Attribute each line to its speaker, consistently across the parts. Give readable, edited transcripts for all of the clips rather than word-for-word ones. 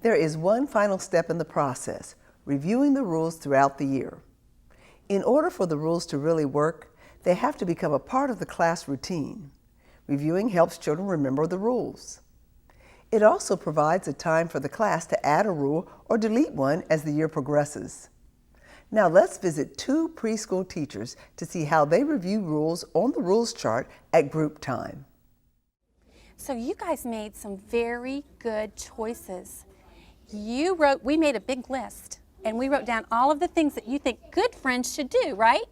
Speaker 1: There is one final step in the process, reviewing the rules throughout the year. In order for the rules to really work, they have to become a part of the class routine. Reviewing helps children remember the rules. It also provides a time for the class to add a rule or delete one as the year progresses. Now let's visit two preschool teachers to see how they review rules on the rules chart at group time.
Speaker 2: So you guys made some very good choices. We made a big list, and we wrote down all of the things that you think good friends should do, right?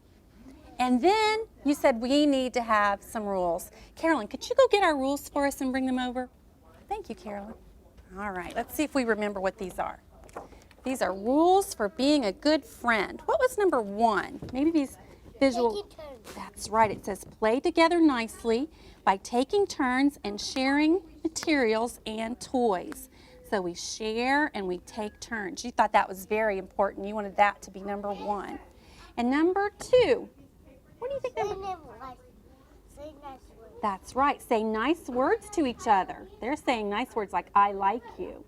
Speaker 2: And then you said we need to have some rules. Carolyn, could you go get our rules for us and bring them over? Thank you, Carolyn. All right, let's see if we remember what these are. These are rules for being a good friend. What was number 1? Maybe these visual.
Speaker 3: Taking turns.
Speaker 2: That's right. It says play together nicely by taking turns and sharing materials and toys. So we share and we take turns. You thought that was very important. You wanted that to be number 1. And number 2, what do you think
Speaker 3: Say
Speaker 2: number?
Speaker 3: nice words.
Speaker 2: That's right. Say nice words to each other. They're saying nice words like I like you.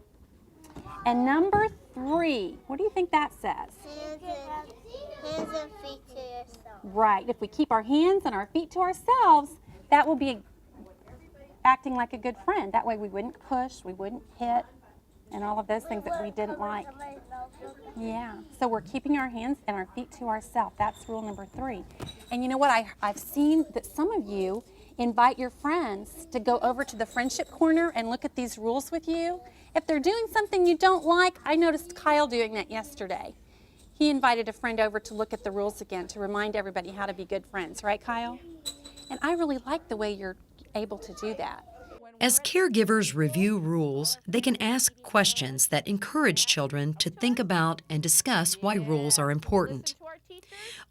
Speaker 2: And number 3, what do you think that says?
Speaker 3: Hands and feet to yourself.
Speaker 2: Right. If we keep our hands and our feet to ourselves, that will be acting like a good friend. That way we wouldn't push, we wouldn't hit, and all of those things that we didn't like. Yeah. So we're keeping our hands and our feet to ourselves. That's rule number 3. And you know what? I've seen that some of you invite your friends to go over to the friendship corner and look at these rules with you. If they're doing something you don't like, I noticed Kyle doing that yesterday. He invited a friend over to look at the rules again to remind everybody how to be good friends. Right, Kyle? And I really like the way you're able to do that.
Speaker 4: As caregivers review rules, they can ask questions that encourage children to think about and discuss why rules are important.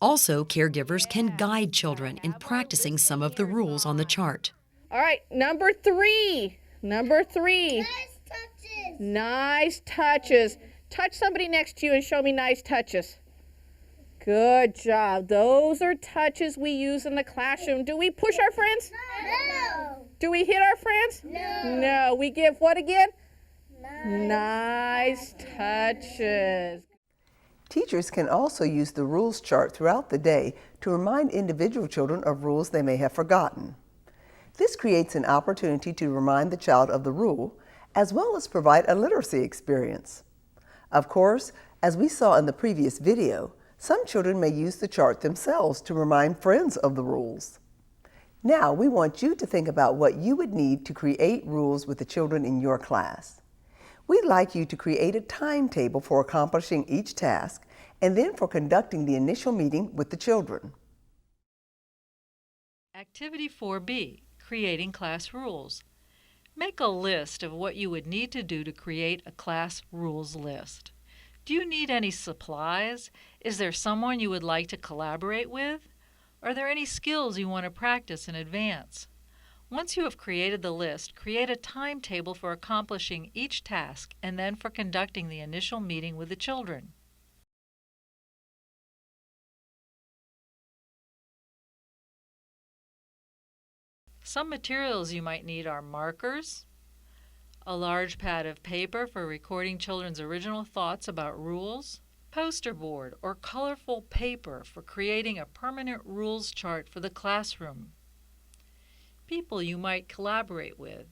Speaker 4: Also, caregivers can guide children in practicing some of the rules on the chart.
Speaker 5: All right, number 3. Number 3.
Speaker 3: Nice touches.
Speaker 5: Nice touches. Touch somebody next to you and show me nice touches. Good job. Those are touches we use in the classroom. Do we push our friends?
Speaker 3: No.
Speaker 5: Do we hit our friends?
Speaker 3: No.
Speaker 5: No. We give what again?
Speaker 3: Nice.
Speaker 5: Nice touches.
Speaker 1: Teachers can also use the rules chart throughout the day to remind individual children of rules they may have forgotten. This creates an opportunity to remind the child of the rule, as well as provide a literacy experience. Of course, as we saw in the previous video, some children may use the chart themselves to remind friends of the rules. Now we want you to think about what you would need to create rules with the children in your class. We'd like you to create a timetable for accomplishing each task and then for conducting the initial meeting with the children.
Speaker 6: Activity 4B, Creating Class Rules. Make a list of what you would need to do to create a class rules list. Do you need any supplies? Is there someone you would like to collaborate with? Are there any skills you want to practice in advance? Once you have created the list, create a timetable for accomplishing each task and then for conducting the initial meeting with the children. Some materials you might need are markers, a large pad of paper for recording children's original thoughts about rules, poster board or colorful paper for creating a permanent rules chart for the classroom, people you might collaborate with,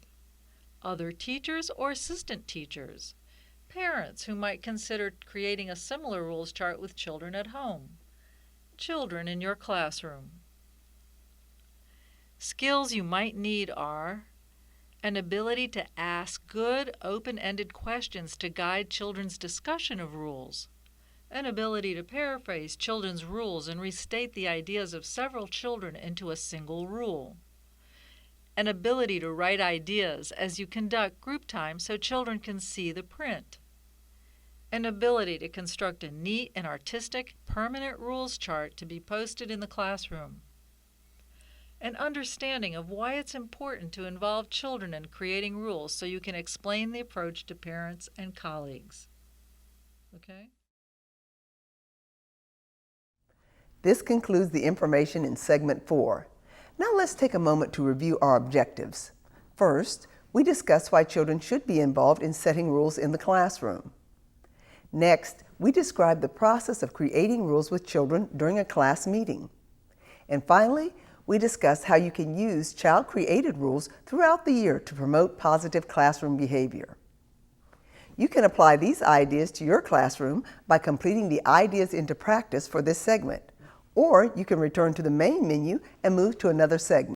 Speaker 6: other teachers or assistant teachers, parents who might consider creating a similar rules chart with children at home, children in your classroom. Skills you might need are an ability to ask good, open-ended questions to guide children's discussion of rules, an ability to paraphrase children's rules and restate the ideas of several children into a single rule, an ability to write ideas as you conduct group time so children can see the print, an ability to construct a neat and artistic permanent rules chart to be posted in the classroom, an understanding of why it's important to involve children in creating rules so you can explain the approach to parents and colleagues. Okay?
Speaker 1: This concludes the information in segment 4. Now let's take a moment to review our objectives. First, we discuss why children should be involved in setting rules in the classroom. Next, we describe the process of creating rules with children during a class meeting. And finally, we discuss how you can use child-created rules throughout the year to promote positive classroom behavior. You can apply these ideas to your classroom by completing the ideas into practice for this segment, or you can return to the main menu and move to another segment.